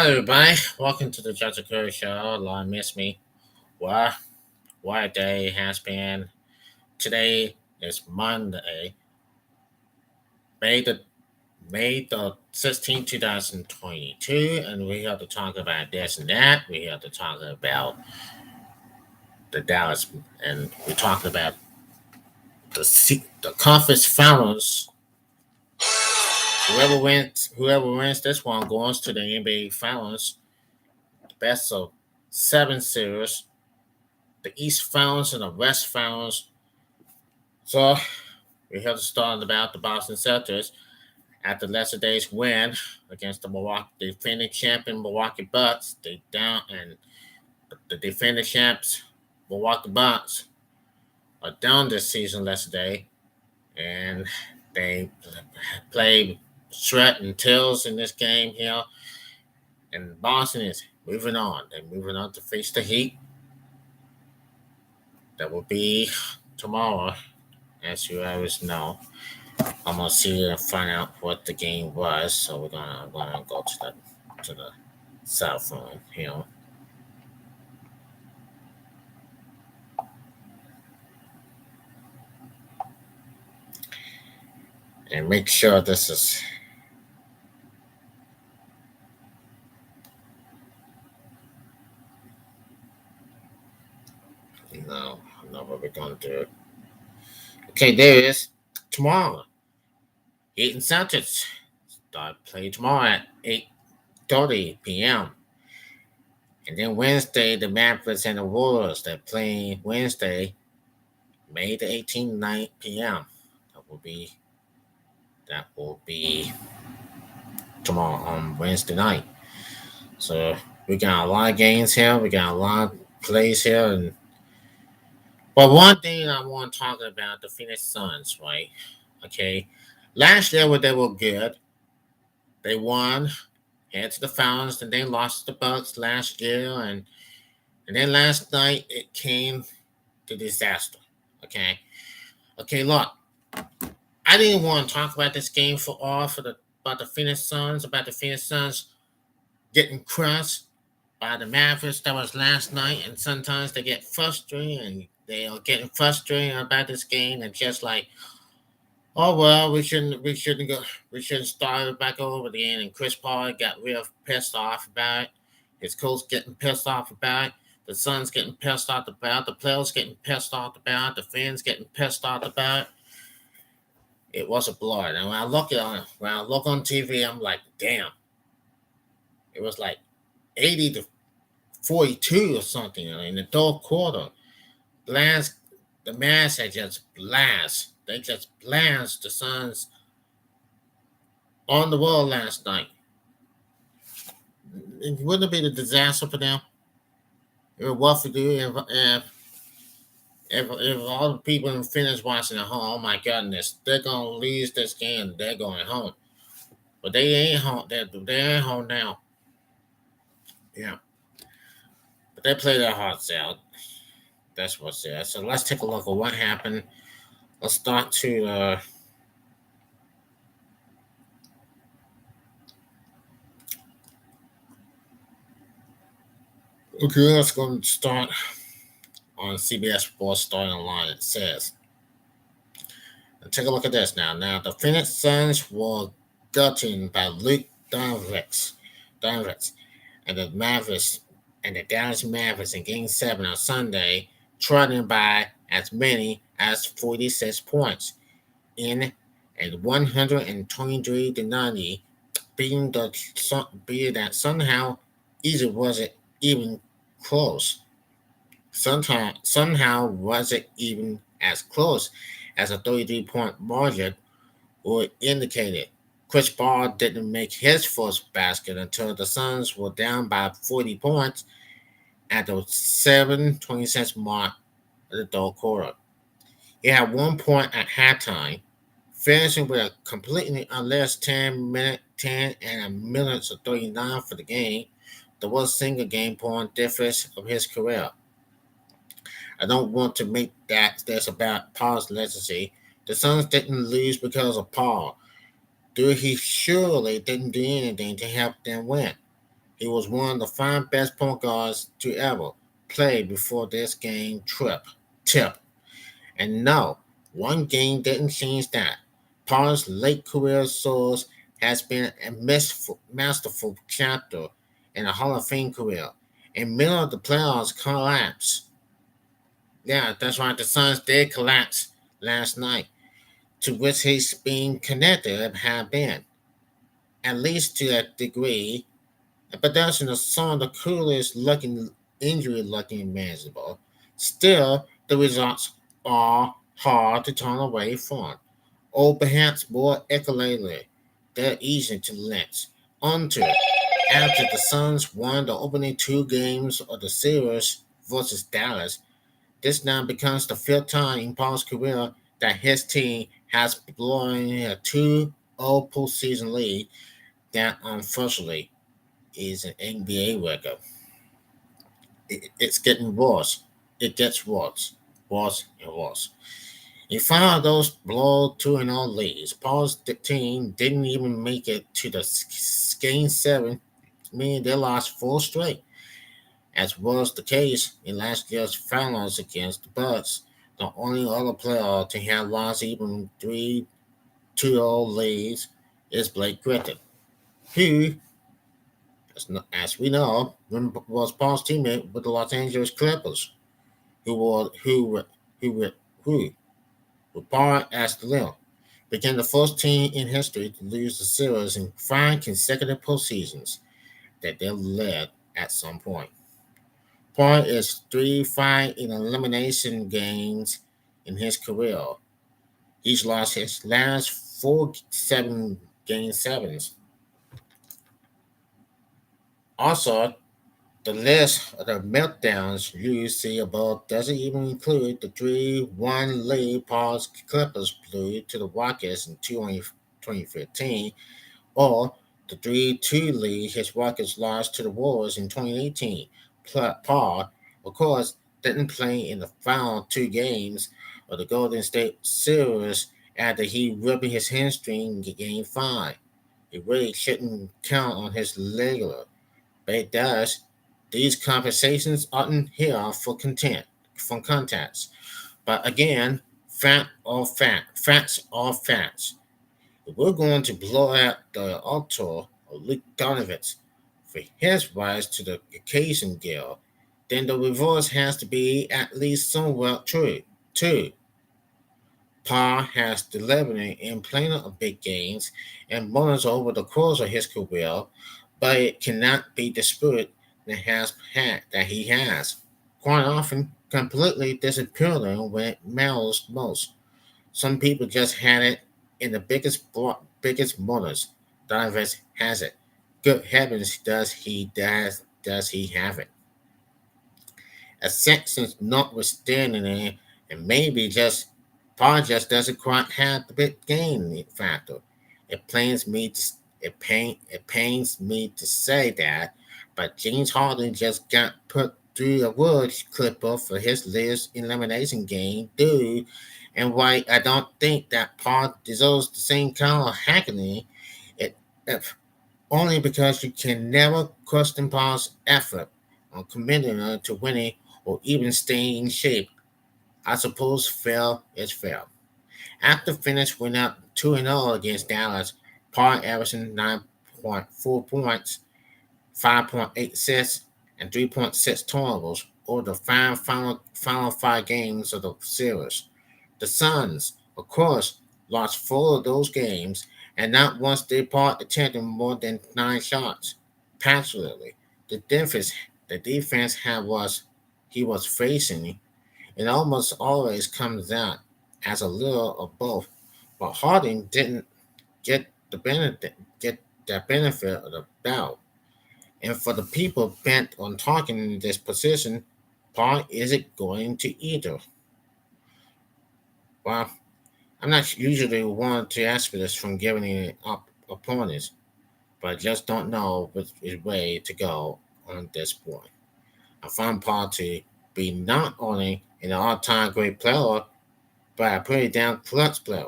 Hi, everybody. Welcome to the Judge of Curry Show. Long miss me. Well, what a day it has been. Today is Monday, May the May the 16th, 2022, and we have to talk about this and that. We have to talk about the Dallas, and we're talking about the conference finals. Whoever wins this one goes to the NBA finals. Best of seven series. The East finals and the West finals. So we have to start about the Boston Celtics after yesterday's win against the defending champion Milwaukee Bucks. They down and the defending champs Milwaukee Bucks are down this season yesterday, and they played sweat and tails in this game here. And Boston is moving on. They're moving on to face the Heat. That will be tomorrow, as you always know. I'm gonna see and find out what the game was. So we're gonna go to the cell phone here. And make sure this is no, no what we're gonna do. Okay, there it is. Tomorrow, 8 and Celtics start play tomorrow at 8:30 p.m. And then Wednesday, the Mavs and the Warriors that play Wednesday, May the 18th, 9 p.m. That will be tomorrow on Wednesday night. So we got a lot of games here. We got a lot of plays here, and but one thing I want to talk about the Phoenix Suns, right? Okay, last year when they were good, they won, head to the finals, and they lost to the Bucks last year, and then last night it came to disaster. Okay, okay, look, I didn't want to talk about this game for all for the about the Phoenix Suns, about the Phoenix Suns getting crushed by the Mavericks. That was last night, and sometimes they get frustrated and they are getting frustrated about this game and just like, oh well, we shouldn't start it back over again. And Chris Paul got real pissed off about it. His coach getting pissed off about it. The Suns getting pissed off about it. The players getting pissed off about it. The fans getting pissed off about it. It was a blur. And when I look on TV, I'm like, damn. It was like 80-42 or something in the third quarter. Blast the Mavs had just blast. They just blast the Suns on the wall last night. Wouldn't it be a disaster for them? It would what for do if all the people in Phoenix watching at home, oh my goodness, they're gonna lose this game, they're going home. But they ain't home. They ain't home now. Yeah, but they play their hearts out. That's what's there. So let's take a look at what happened. Let's start to okay. Let's go and start on CBS Sports starting line. It says, take a look at this now. Now the Phoenix Suns were gutted by Luke Doncic, and the Mavericks and the Dallas Mavericks in Game 7 on Sunday, trailing by as many as 46 points in a 123-90, beating that somehow easy wasn't even close. Somehow wasn't even as close as a 33-point margin would indicate it. Chris Paul didn't make his first basket until the Suns were down by 40 points at the 7:26 mark of the third quarter. He had 1 point at halftime, finishing with a completely unless 10 and a minute of 39 for the game, the worst single game point difference of his career. I don't want to make this about Paul's legacy. The Suns didn't lose because of Paul. He surely didn't do anything to help them win. He was one of the five best point guards to ever play before this game tip. And no, one game didn't change that. Paul's late career source has been a masterful chapter in a Hall of Fame career. In the middle of the playoffs collapse. Yeah, that's right. The Suns did collapse last night, to which he's been connected have been, at least to a degree. But that's some of the coolest looking injury looking manageable. Still, the results are hard to turn away from, or perhaps more accurately, they're easy to lynch onto. After the Suns won the opening two games of the series versus Dallas, this now becomes the fifth time in Paul's career that his team has blown a 2-0 postseason lead that unfortunately is an NBA record. It's getting worse. It gets worse, worse and worse. In front of those blow 2-0 leads, Paul's team didn't even make it to the game seven, meaning they lost four straight, as was the case in last year's finals against the Bucks. The only other player to have lost even three 2-0 leads is Blake Griffin, who, as we know, was Paul's teammate with the Los Angeles Clippers, who were who were Paul as the Lil, became the first team in history to lose the series in five consecutive postseasons that they led at some point. Paul is 3-5 in elimination games in his career. He's lost his last four seven game sevens. Also, the list of the meltdowns you see above doesn't even include the 3-1 lead Paul's Clippers blew to the Rockets in 2015, or the 3-2 lead his Rockets lost to the Warriors in 2018. Paul, of course, didn't play in the final two games of the Golden State series after he ripped his hamstring in Game 5. It really shouldn't count on his regular, but it does. These conversations aren't here for content, from contacts. But again, facts are facts. If we're going to blow out the altar of Luke Donovan for his rise to the occasion deal, then the reverse has to be at least somewhat true, too. Pa has delivered in plenty of big games and bonus over the course of his career, but it cannot be disputed that he has, quite often completely disappearing when it matters most. Some people just had it in the biggest bonus. Donovan has it. Good heavens, does he have it? A sentence notwithstanding, and maybe just Paul just doesn't quite have the big game factor. It pains me to it pains me to say that, but James Harden just got put through a wood clipper for his last elimination game, dude. And why I don't think that Paul deserves the same kind of hackney. It if only because you can never question Paul's effort on committing to winning or even staying in shape. I suppose fair is fair. After finish went up 2-0 against Dallas, Paul averaging 9.4 points, 5.8 assists, and 3.6 turnovers over the final five games of the series. The Suns, of course, lost four of those games, and not once did Paul attempt more than nine shots. Passionately, the defense had was he was facing, it almost always comes out as a little of both. But Harding didn't get the benefit of the doubt. And for the people bent on talking in this position, Paul isn't going to either. Well, I'm not usually one to ask for this from giving it up opponents, but I just don't know which way to go on this point. I find Paul to be not only an all-time great player, but a pretty damn clutch player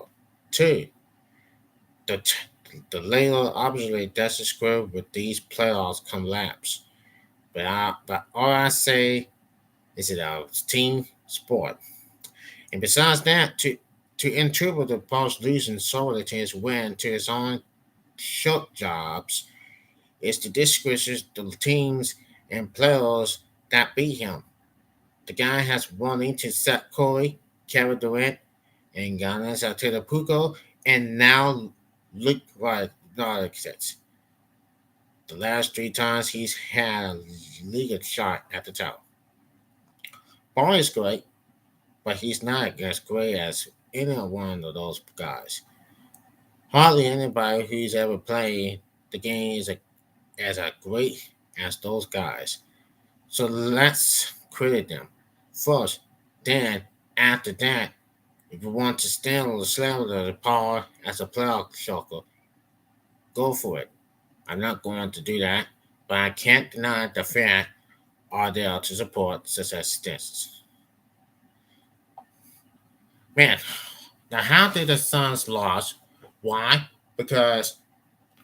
too. The the later obviously that's the script with these playoffs collapse. But all I say is it a team sport. And besides that, to interpret the boss losing solely to his win to his own short jobs is to discredit the teams and players that beat him. The guy has run into Seth Curry, Kevin Durant, and Giannis Antetokounmpo, and now look what Rodgers. The last three times he's had a league shot at the top. Ball is great, but he's not as great as any one of those guys. Hardly anybody who's ever played the game is as great as those guys. So let's credit them first. Then after that, if you want to stand on the level of the power as a playoff soccer, go for it. I'm not going to do that, but I can't deny the fact are there to support such as this. Man, now how did the Suns lose? Why? Because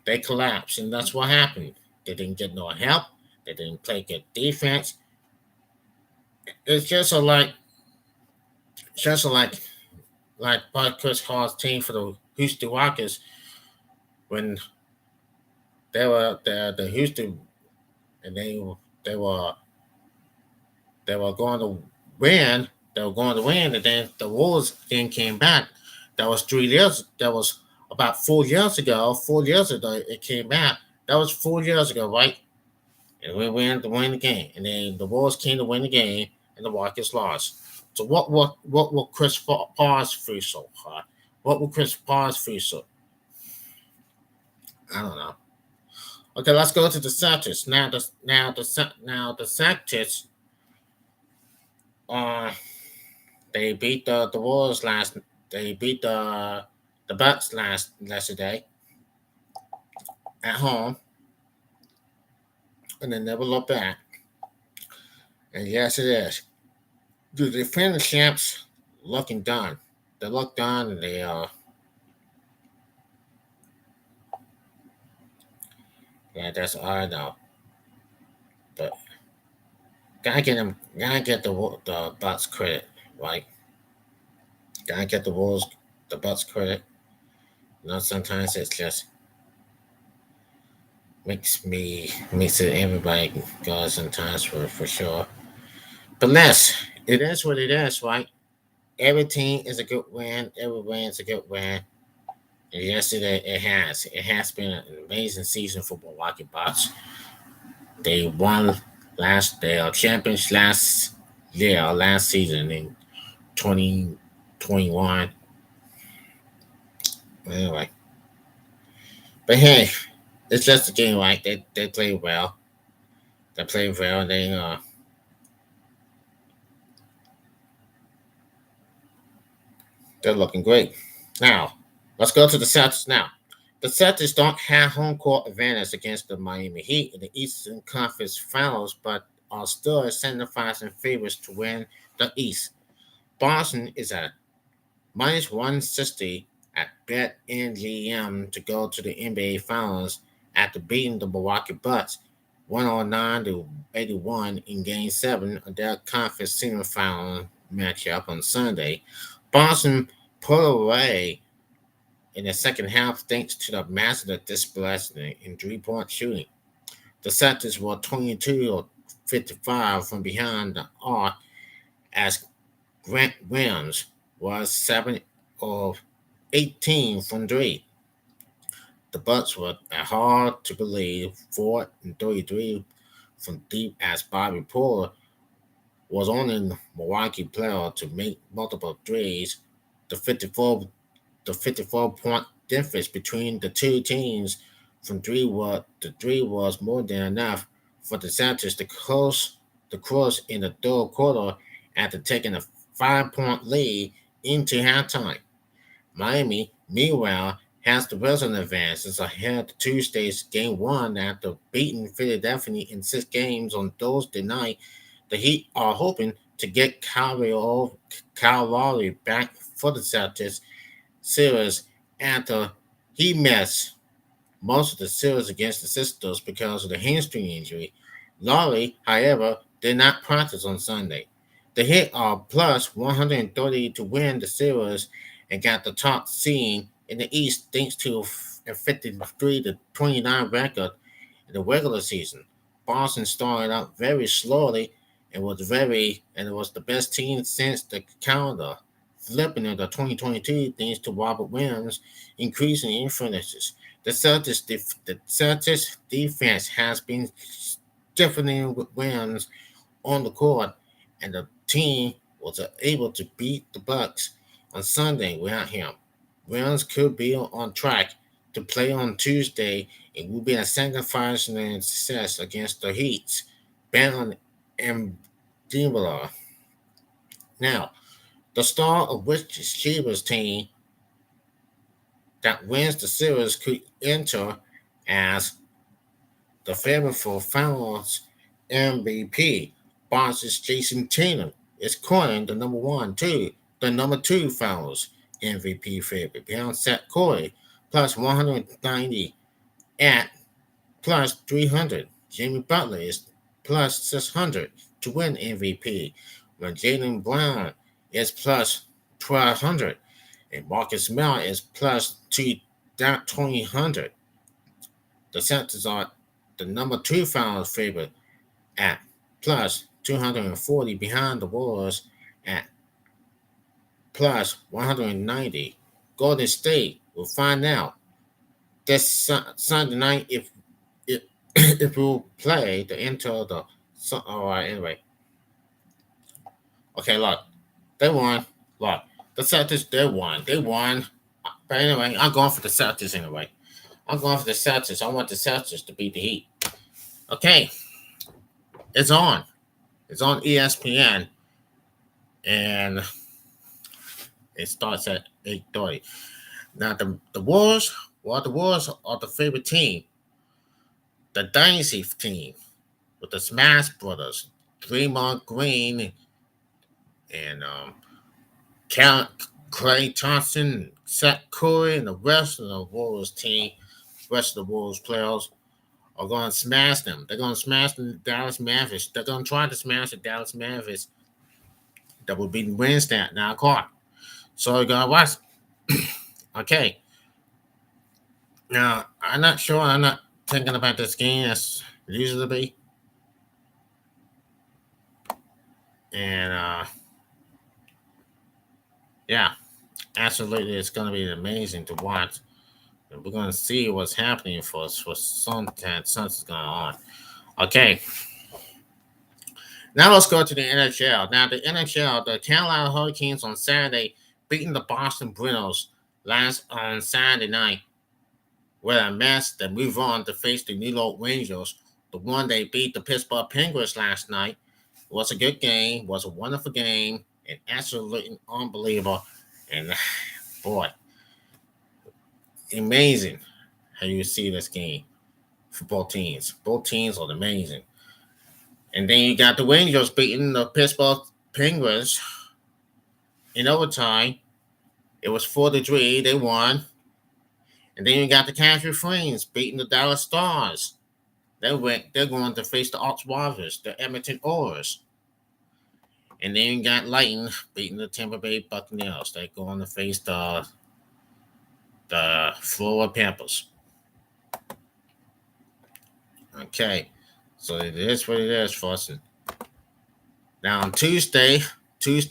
they collapsed, and that's what happened. They didn't get no help. They didn't play good defense. It's just like Bud Chris Hall's team for the Houston Rockets when they were the Houston and they were they were going to win. They were going to win, and then the Wolves then came back. That was 3 years. That was about 4 years ago. 4 years ago, it came back. That was 4 years ago, right? And we went to win the game, and then the Wolves came to win the game, and the Rockets lost. So what will Chris Paul's free so hard? What will Chris Paul's free so? I don't know. Okay, let's go to the Celtics now the Celtics. Uh, they beat the Wolves last. They beat the Bucks last day at home, and they never look back. And yes, it is. The defending champs looking done. They look done, and yeah, that's all I know. But gotta get the Bucks credit, right? Gotta get the Wolves, the Bucks credit. You know, sometimes it's just makes it everybody go sometimes for sure. But less, it is what it is, right? Every team is a good win. Every win is a good win. And yesterday it has been an amazing season for Milwaukee Bucks. They won their champions last year, last season in 2021. Anyway, but hey, it's just a game, right? They play well. They play well. They're looking great. Now, let's go to the Celtics now. The Celtics don't have home court advantage against the Miami Heat in the Eastern Conference Finals, but are still incentivized favorites to win the East. Boston is at minus 160 at BetMGM to go to the NBA Finals after beating the Milwaukee Bucks 109 to 81 in Game 7 of their conference semifinal matchup on Sunday. Boston pulled away in the second half thanks to the massive displacement in three-point shooting. The Celtics were 22 or 55 from behind the arc as Grant Williams was 7 of 18 from three. The Bucks were hard to believe 4 and 33 from deep as Bobby Porter was only the Milwaukee player to make multiple threes. The 54 point difference between the two teams from three was more than enough for the Celtics to close the cross in the third quarter after taking a 5 point lead into halftime. Miami, meanwhile, has the Western advances ahead of Tuesday's Game 1 after beating Philadelphia in 6 games on Thursday night. The Heat are hoping to get Kyle Lowry back for the Celtics series after he missed most of the series against the Sisters because of the hamstring injury. Lowry, however, did not practice on Sunday. The Heat are plus 130 to win the series and got the top seed in the East thanks to a 53 to 29 record in the regular season. Boston started out very slowly and it was the best team since the calendar. Flipping in the 2022 thanks to Robert Williams increasing in finishes. The Celtics defense has been stiffening with Williams on the court, and the team was able to beat the Bucks on Sunday without him. Williams could be on track to play on Tuesday and will be a second final success against the Heat. Ben on Denver. Now, the star of which Shiba's team that wins the series could enter as the favorite for finals MVP. Boston's Jason Tatum is currently the number one, the number two finals MVP favorite behind Seth Curry plus 190 at plus 300. Jimmy Butler is plus 600 to win MVP, when Jalen Brown is plus 1200 and Marcus Smart is plus 2000. The Celtics are the number two finals favorite at plus 240 behind the Warriors at plus 190. Golden State will find out this Sunday night if if we'll play the enter the. All right, anyway. Okay, look, they won. Look, the Celtics they won. They won. But anyway, I'm going for the Celtics anyway. I'm going for the Celtics. I want the Celtics to beat the Heat. Okay, it's on. It's on ESPN, and it starts at 8:30. Now the Wolves, well, the Wolves are the favorite team, the dynasty team with the Smash Brothers, Draymond Green and Clay Thompson, Seth Curry, and the rest of the Wolves team, rest of the Wolves players are going to smash them. They're going to smash the Dallas Mavericks. They're going to try to smash the Dallas Mavericks that will be Wednesday at 9 o'clock. So you got to watch. Okay. Now, I'm not sure. I'm not thinking about this game as it used to be. And, yeah, absolutely, it's going to be amazing to watch. And we're going to see what's happening for us for something's going on. Okay. Now let's go to the NHL. Now, the NHL, the Carolina Hurricanes on Saturday beating the Boston Bruins last on Saturday night with a mess that move on to face the New York Rangers. The one they beat the Pittsburgh Penguins last night. It was a good game, was a wonderful game, and absolutely unbelievable. And boy, amazing how you see this game for both teams. Both teams are amazing. And then you got the Rangers beating the Pittsburgh Penguins in overtime. It was 4-3. They won. And then you got the Calgary Flames beating the Dallas Stars. They're going to face the Ox Warriors, the Edmonton Oilers. And then you got Lightning beating the Tampa Bay Buccaneers. They're going to face the Florida Panthers. Okay. So it is what it is, Fossin. Now on Tuesday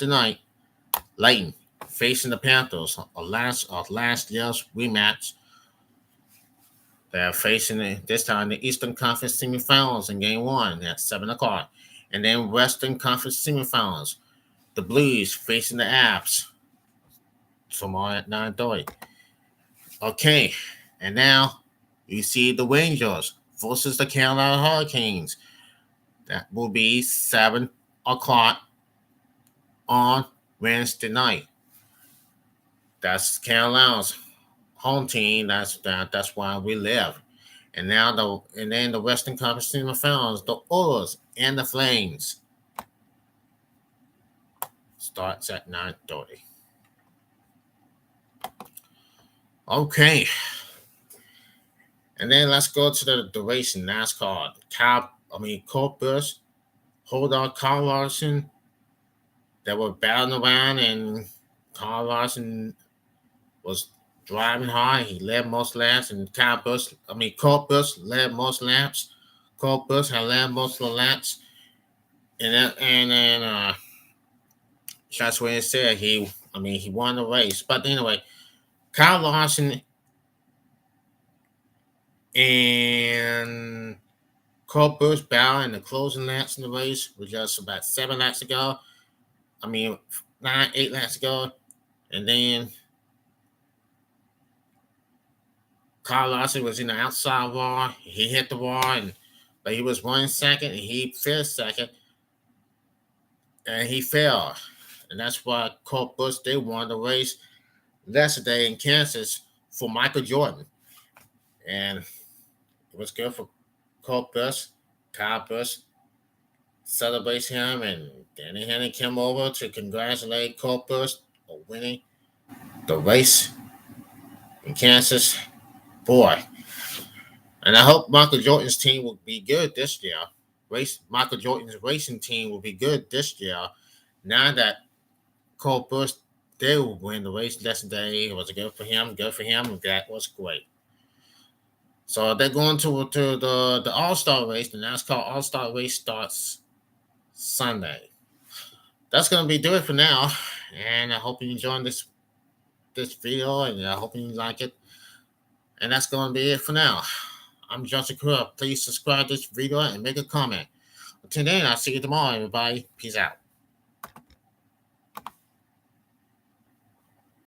night, Lightning facing the Panthers, last year's rematch. They're facing it this time the Eastern Conference semifinals in Game 1 at 7 o'clock. And then Western Conference semifinals. The Blues facing the Avs tomorrow at 9:30. Okay, and now you see the Rangers versus the Carolina Hurricanes. That will be 7 o'clock on Wednesday night. That's Carolina's home team. That's why we live. And then the Western Conference semifinals, the Oilers and the Flames starts at 9:30. Okay. And then let's go to the race in NASCAR. Cole Busch, hold on, Carl Larson. They were battling around, and Carl Larson was driving hard. He led most laps, and Cole Busch led most laps. Cole Busch had led most of the laps, and then that's what it said. He won the race. But anyway, Kyle Larson and Cole Busch battled in the closing laps in the race, was just about 7 laps ago. I mean, 8 laps ago, and then Kyle Larson was in the outside wall. He hit the wall, but he was 1 second, and he finished second, and he fell. And that's why Cole Busch, they won the race yesterday in Kansas for Michael Jordan. And it was good for Cole Busch. Kyle Busch celebrates him, and Danny Hennig came over to congratulate Cole Busch for winning the race in Kansas. Boy, and I hope Michael Jordan's team will be good this year. Michael Jordan's racing team will be good this year. Now that Cole Busch did win the race yesterday, it was good for him. Good for him. That was great. So they're going to the All Star race. The NASCAR All Star race starts Sunday. That's gonna be do it for now. And I hope you enjoyed this video, and I hope you like it. And that's gonna be it for now. I'm Joshua Kura. Please subscribe to this video and make a comment. Until then, I'll see you tomorrow, everybody. Peace out.